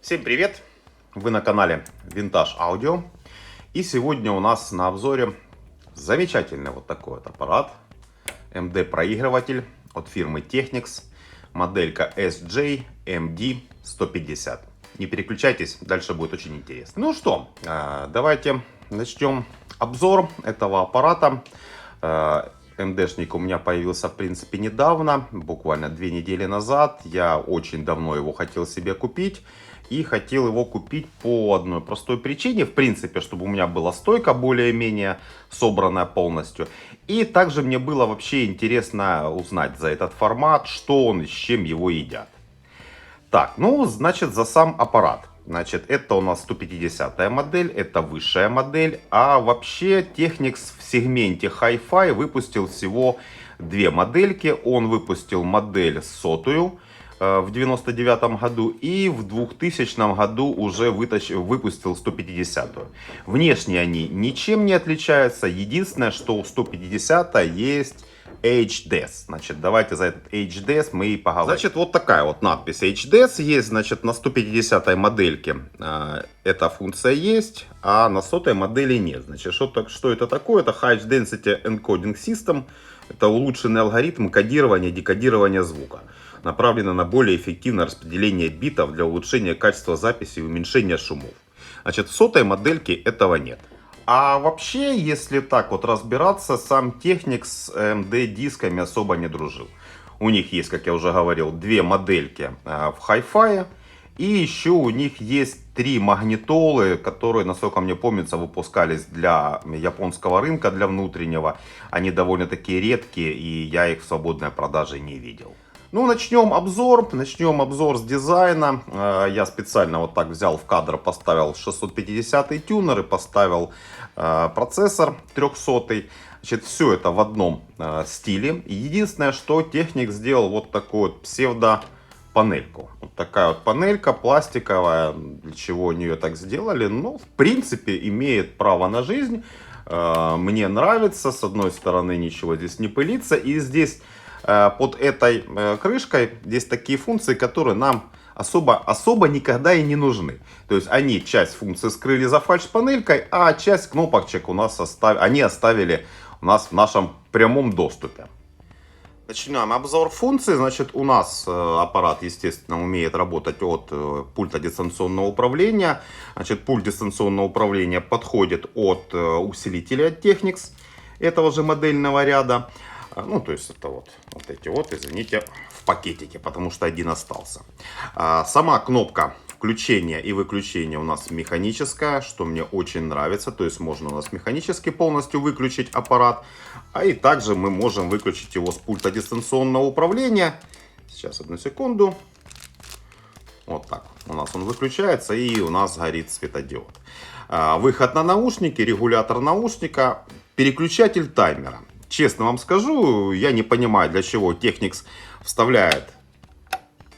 Всем привет! Вы на канале Vintage Audio. И сегодня у нас на обзоре замечательный вот такой вот аппарат. MD проигрыватель от фирмы Technics. Моделька SJ-MD150. Не переключайтесь, дальше будет очень интересно. Ну что, давайте начнем обзор этого аппарата. МДшник у меня появился в принципе недавно, буквально 2 недели назад. Я очень давно его хотел себе купить. И хотел его купить по одной простой причине. В принципе, чтобы у меня была стойка более-менее собранная полностью. И также мне было вообще интересно узнать за этот формат, что он и с чем его едят. Так, ну, значит, за сам аппарат. Значит, это у нас 150 модель, это высшая модель. А вообще Technics в сегменте Hi-Fi выпустил всего 2 модельки. Он выпустил модель 100 в 99 году и в 2000 году уже выпустил 150-ю. Внешне они ничем не отличаются. Единственное, что у 150 есть HDS. Значит, давайте за этот HDS мы и поговорим. Значит, вот такая вот надпись HDS есть. Значит, на 150 модельке эта функция есть, а на 100 модели нет. Значит, что это такое? Это High Density Encoding System. Это улучшенный алгоритм кодирования и декодирования звука. Направлено на более эффективное распределение битов для улучшения качества записи и уменьшения шумов. Значит, в 100 модельке этого нет. А вообще, если так вот разбираться, сам Technics с AMD дисками особо не дружил. У них есть, как я уже говорил, 2 модельки в Hi-Fi. И еще у них есть 3 магнитолы, которые, насколько мне помнится, выпускались для японского рынка, для внутреннего. Они довольно-таки редкие, и я их в свободной продаже не видел. Ну, начнем обзор с дизайна. Я специально вот так взял в кадр, поставил 650 тюнер и поставил процессор 300. Значит, все это в одном стиле. Единственное, что Technics сделал вот такую вот панельку. Вот такая вот панелька пластиковая. Для чего они ее так сделали? Ну, в принципе, имеет право на жизнь. Мне нравится. С одной стороны, ничего здесь не пылится. И здесь под этой крышкой здесь такие функции, которые нам особо никогда и не нужны. То есть они часть функций скрыли за фальш-панелькой, а часть кнопочек у нас они оставили у нас в нашем прямом доступе. Начинаем обзор функций. Значит, у нас аппарат, естественно, умеет работать от пульта дистанционного управления. Значит, пульт дистанционного управления подходит от усилителя Technics этого же модельного ряда. Ну, то есть это вот эти вот, извините, в пакетике, потому что один остался. Сама кнопка включения и выключения у нас механическая, что мне очень нравится. То есть можно у нас механически полностью выключить аппарат. А и также мы можем выключить его с пульта дистанционного управления. Сейчас, одну секунду. Вот так у нас он выключается и у нас горит светодиод. Выход на наушники, регулятор наушника, переключатель таймера. Честно вам скажу, я не понимаю, для чего Technics вставляет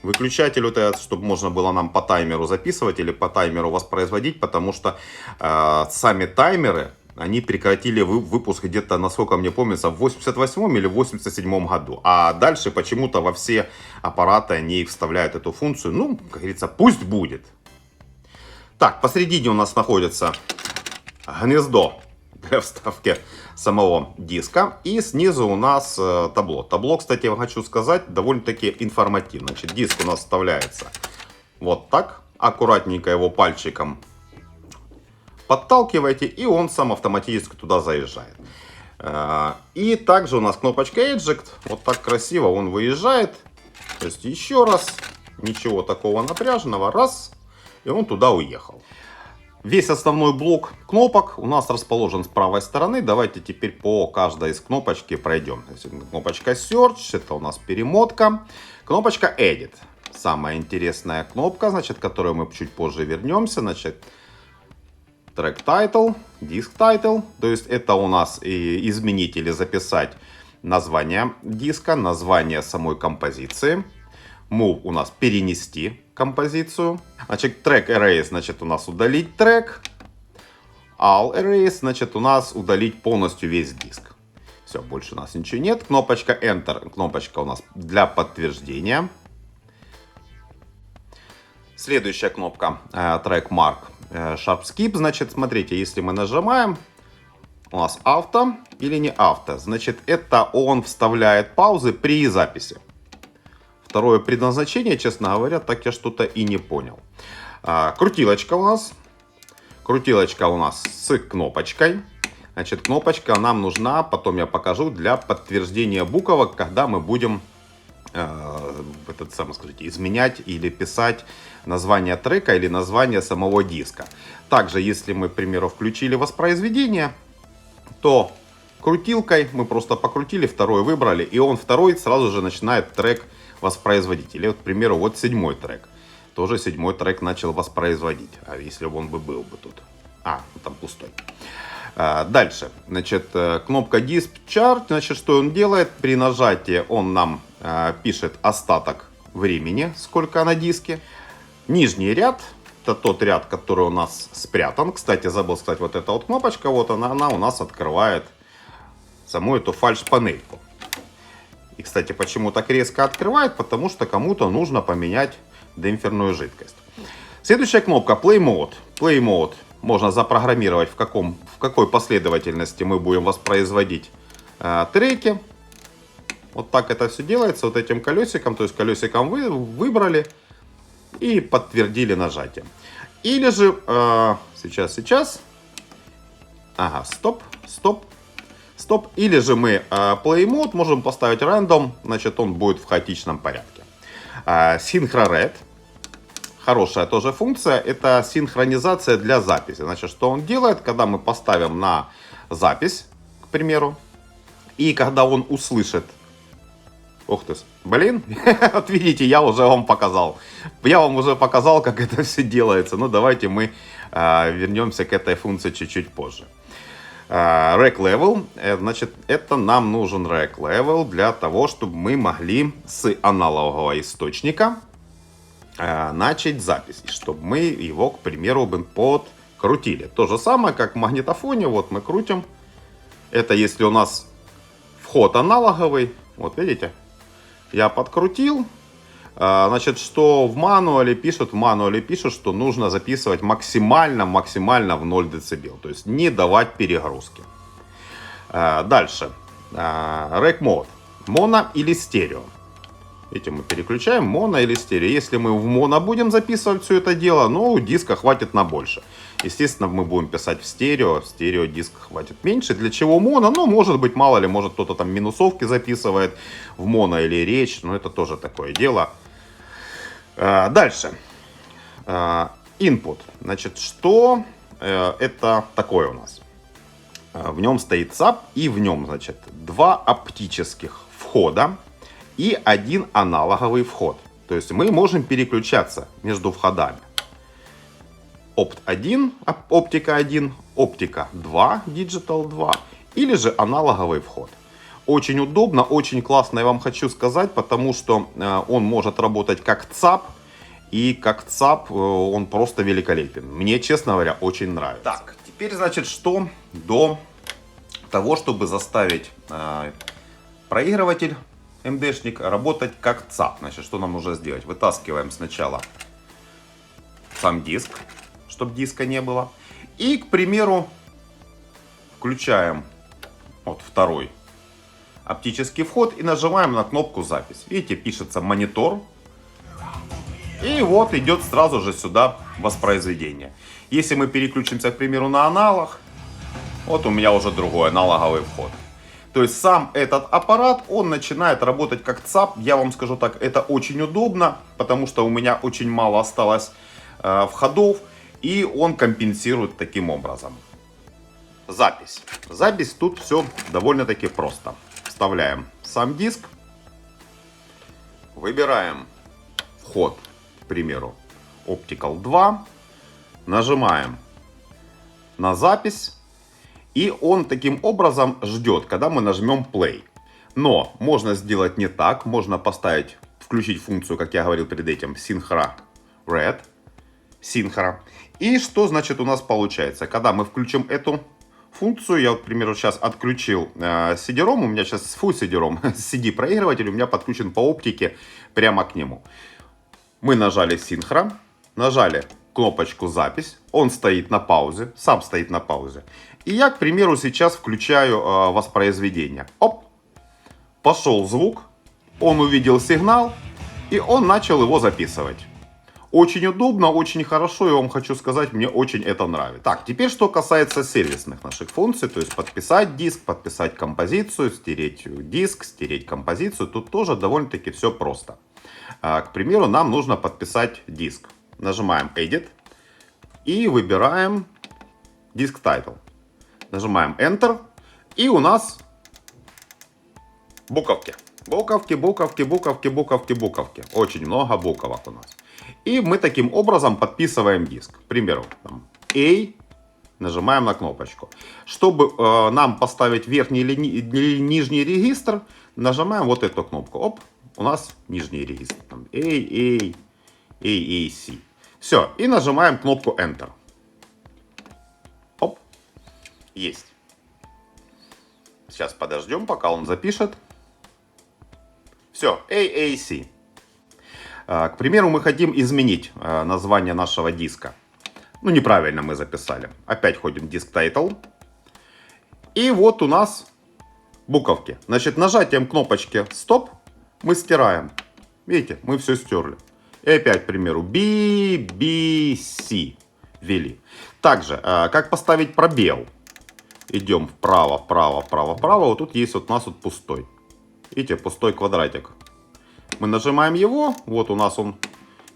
выключатель вот этот, чтобы можно было нам по таймеру записывать или по таймеру воспроизводить, потому что сами таймеры, они прекратили выпуск где-то, насколько мне помнится, в 88 или 87 году. А дальше почему-то во все аппараты они вставляют эту функцию. Ну, как говорится, пусть будет. Так, посередине у нас находится гнездо для вставки самого диска. И снизу у нас табло. Табло, кстати, я хочу сказать, довольно-таки информативно. Значит, диск у нас вставляется вот так. Аккуратненько его пальчиком подталкиваете, и он сам автоматически туда заезжает. И также у нас кнопочка Eject. Вот так красиво он выезжает. То есть еще раз. Ничего такого напряженного. Раз. И он туда уехал. Весь основной блок кнопок у нас расположен с правой стороны. Давайте теперь по каждой из кнопочки пройдем. Кнопочка Search, это у нас перемотка. Кнопочка Edit, самая интересная кнопка, значит, к которой мы чуть позже вернемся. Значит, Track Title, Disk Title. То есть это у нас и изменить или записать название диска, название самой композиции. Move у нас перенести композицию. Значит, Track Erase, значит, у нас удалить трек. All Erase, значит, у нас удалить полностью весь диск. Все, больше у нас ничего нет. Кнопочка Enter, кнопочка у нас для подтверждения. Следующая кнопка Track Mark Sharp Skip. Значит, смотрите, если мы нажимаем, у нас авто или не авто. Значит, это он вставляет паузы при записи. Второе предназначение, честно говоря, так я что-то и не понял. Крутилочка у нас. Крутилочка у нас с кнопочкой. Значит, кнопочка нам нужна, потом я покажу, для подтверждения буквок, когда мы будем изменять или писать название трека или название самого диска. Также, если мы, к примеру, включили воспроизведение, то крутилкой мы просто покрутили, второй выбрали, и он второй сразу же начинает трек воспроизводить. Или, вот, к примеру, вот 7-й трек. Тоже 7-й трек начал воспроизводить. А если бы он был бы тут? Там пустой. Дальше, значит, кнопка Discharge, значит, что он делает? При нажатии он нам пишет остаток времени, сколько на диске. Нижний ряд, это тот ряд, который у нас спрятан. Кстати, забыл сказать, вот эта вот кнопочка, вот она у нас открывает саму эту фальш-панельку. И, кстати, почему так резко открывает? Потому что кому-то нужно поменять демпферную жидкость. Следующая кнопка Play Mode. Play Mode можно запрограммировать, в какой последовательности мы будем воспроизводить треки. Вот так это все делается вот этим колесиком. То есть колесиком вы выбрали и подтвердили нажатие. Или же, сейчас. Стоп. Или же мы Play Mode можем поставить Random, значит, он будет в хаотичном порядке. Synchro Red. Хорошая тоже функция, это синхронизация для записи. Значит, что он делает, когда мы поставим на запись, к примеру, и когда он услышит, вот видите, я уже вам показал. Я вам уже показал, как это все делается. Ну, давайте мы вернемся к этой функции чуть-чуть позже. Rack Level, значит, это нам нужен Rack Level для того, чтобы мы могли с аналогового источника начать запись, чтобы мы его, к примеру, подкрутили. То же самое, как в магнитофоне, вот мы крутим. Это если у нас вход аналоговый, вот видите, я подкрутил. Значит, что в мануале пишут, что нужно записывать максимально в 0 дБ, то есть не давать перегрузки. Дальше, Rack Mode, моно или стерео. Видите, мы переключаем моно или стерео. Если мы в моно будем записывать все это дело, ну, диска хватит на больше. Естественно, мы будем писать в стерео диска хватит меньше. Для чего моно? Ну, может быть, мало ли, может кто-то там минусовки записывает в моно или речь, но это тоже такое дело. Дальше. Input. Значит, что это такое у нас? В нем стоит SAP, и в нем, значит, 2 оптических входа и 1 аналоговый вход. То есть мы можем переключаться между входами. Опт 1, оптика 1, оптика 2, Digital 2, или же аналоговый вход. Очень удобно, очень классно, я вам хочу сказать, потому что он может работать как ЦАП, и как ЦАП он просто великолепен. Мне, честно говоря, очень нравится. Так, теперь, значит, что до того, чтобы заставить проигрыватель МДшник работать как ЦАП. Значит, что нам нужно сделать? Вытаскиваем сначала сам диск, чтобы диска не было. И, к примеру, включаем вот второй оптический вход и нажимаем на кнопку запись. Видите, пишется монитор. И вот идет сразу же сюда воспроизведение. Если мы переключимся, к примеру, на аналог, вот у меня уже другой аналоговый вход. То есть сам этот аппарат, он начинает работать как ЦАП. Я вам скажу так, это очень удобно, потому что у меня очень мало осталось входов. И он компенсирует таким образом. Запись. Запись тут все довольно-таки просто. Вставляем сам диск. Выбираем вход, к примеру, Optical 2. Нажимаем на запись. И он таким образом ждет, когда мы нажмем play. Но можно сделать не так. Можно поставить, включить функцию, как я говорил перед этим, Synchro Red. Synchro. И что значит у нас получается? Когда мы включим эту функцию, я, вот, к примеру, сейчас отключил CD-ROM, у меня сейчас CD-ROM, CD-проигрыватель у меня подключен по оптике прямо к нему. Мы нажали Synchro, нажали кнопочку «Запись», он стоит на паузе, сам стоит на паузе. И я, к примеру, сейчас включаю воспроизведение. Оп, пошел звук, он увидел сигнал, и он начал его записывать. Очень удобно, очень хорошо, и вам хочу сказать, мне очень это нравится. Так, теперь что касается сервисных наших функций, то есть подписать диск, подписать композицию, стереть диск, стереть композицию, тут тоже довольно-таки все просто. К примеру, нам нужно подписать диск. Нажимаем Edit и выбираем Disk Title. Нажимаем Enter, и у нас буковки. Буковки, буковки, буковки, буковки, буковки. Очень много буковок у нас. И мы таким образом подписываем диск. К примеру, там, A, нажимаем на кнопочку. Чтобы нам поставить верхний или нижний регистр, нажимаем вот эту кнопку. Оп, у нас нижний регистр. Там, AAC. Все, и нажимаем кнопку Enter. Оп, есть. Сейчас подождем, пока он запишет. Все, AAC. К примеру, мы хотим изменить название нашего диска. Ну, неправильно мы записали. Опять ходим в Disk Title. И вот у нас буковки. Значит, нажатием кнопочки Стоп мы стираем. Видите, мы все стерли. И опять, к примеру, B, B, C ввели. Также, как поставить пробел. Идем вправо, вправо, вправо, вправо. Вот тут есть вот у нас вот пустой. Видите, пустой квадратик. Мы нажимаем его, вот у нас он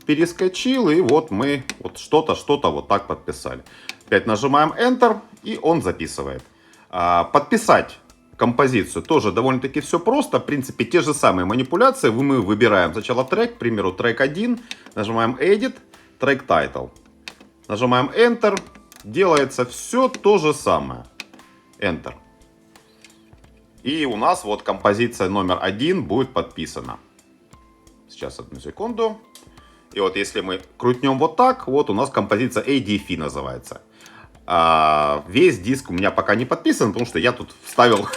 перескочил, и вот мы вот что-то вот так подписали. Опять нажимаем Enter, и он записывает. Подписать композицию тоже довольно-таки все просто. В принципе, те же самые манипуляции. Мы выбираем сначала трек, к примеру, трек 1, нажимаем Edit, трек Title. Нажимаем Enter, делается все то же самое. Enter. И у нас вот композиция номер 1 будет подписана. Сейчас, одну секунду. И вот если мы крутнем вот так, вот у нас композиция ADF называется. Весь диск у меня пока не подписан, потому что я тут вставил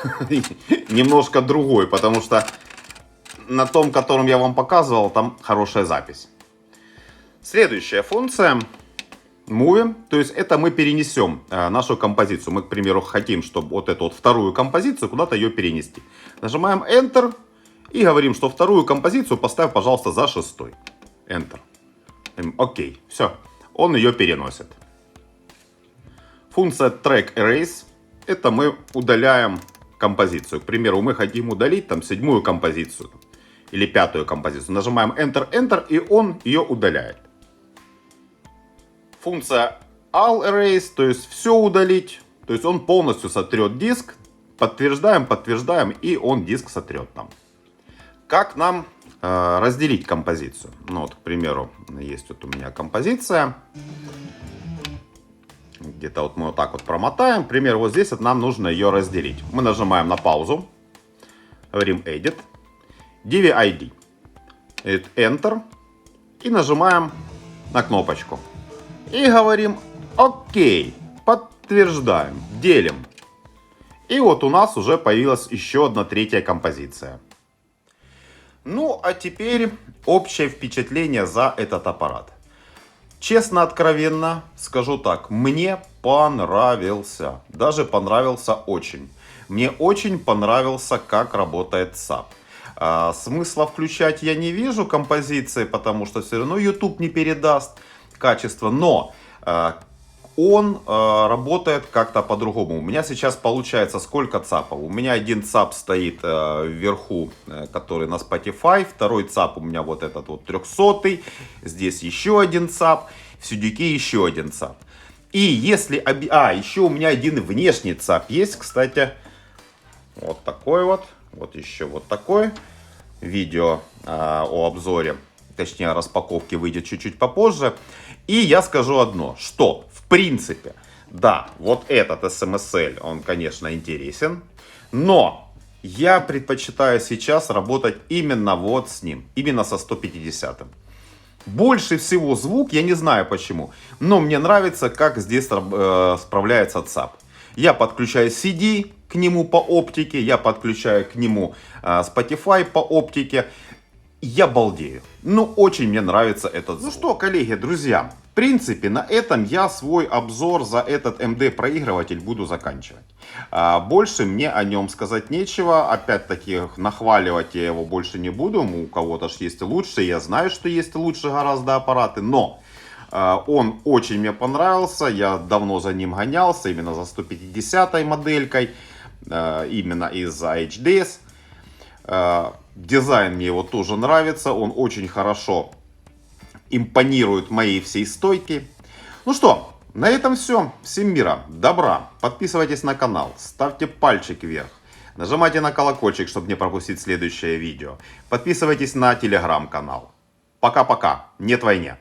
немножко другой, потому что на том, котором я вам показывал, там хорошая запись. Следующая функция Movie, то есть это мы перенесем нашу композицию. Мы, к примеру, хотим, чтобы вот эту вот вторую композицию куда-то ее перенести. Нажимаем Enter и говорим, что вторую композицию поставь, пожалуйста, за 6. Enter. Окей, все, он ее переносит. Функция Track Erase, это мы удаляем композицию. К примеру, мы хотим удалить там 7-ю композицию или 5-ю композицию. Нажимаем Enter, Enter, и он ее удаляет. Функция All Erase, то есть все удалить. То есть он полностью сотрет диск. Подтверждаем, подтверждаем, и он диск сотрет нам. Как нам разделить композицию? Ну вот, к примеру, есть вот у меня композиция. Где-то вот мы вот так вот промотаем. К примеру, вот здесь вот нам нужно ее разделить. Мы нажимаем на паузу. Говорим Edit. DVID. Enter. И нажимаем на кнопочку. И говорим ОК. Подтверждаем. Делим. И вот у нас уже появилась еще одна 3-я композиция. Ну, а теперь общее впечатление за этот аппарат. Честно, откровенно скажу так, мне понравился. Даже понравился очень. Мне очень понравился, как работает SAP. Смысла включать я не вижу композиции, потому что все равно YouTube не передаст качество. Но он работает как-то по-другому. У меня сейчас получается сколько ЦАПов? У меня один ЦАП стоит вверху, который на Spotify. Второй ЦАП у меня вот этот вот 300-й. Здесь еще один ЦАП. В Сюдике еще один ЦАП. И если... еще у меня один внешний ЦАП есть, кстати. Вот такой вот. Вот еще вот такой. Видео о обзоре, точнее о распаковке, выйдет чуть-чуть попозже. И я скажу одно, что в принципе, да, вот этот SMSL, он, конечно, интересен, но я предпочитаю сейчас работать именно вот с ним, именно со 150-м. Больше всего звук, я не знаю почему, но мне нравится, как здесь справляется ЦАП. Я подключаю CD к нему по оптике, я подключаю к нему Spotify по оптике. Я балдею. Ну, очень мне нравится этот звук. Ну что, коллеги, друзья, в принципе, на этом я свой обзор за этот MD проигрыватель буду заканчивать. Больше мне о нем сказать нечего. Опять-таки, нахваливать я его больше не буду. У кого-то ж есть и лучше. Я знаю, что есть и лучше гораздо аппараты. Но он очень мне понравился. Я давно за ним гонялся. Именно за 150 моделькой. Именно из-за HDS. Дизайн мне его тоже нравится. Он очень хорошо импонирует моей всей стойке. Ну что, на этом все. Всем мира, добра. Подписывайтесь на канал. Ставьте пальчик вверх. Нажимайте на колокольчик, чтобы не пропустить следующее видео. Подписывайтесь на телеграм-канал. Пока-пока. Нет войне.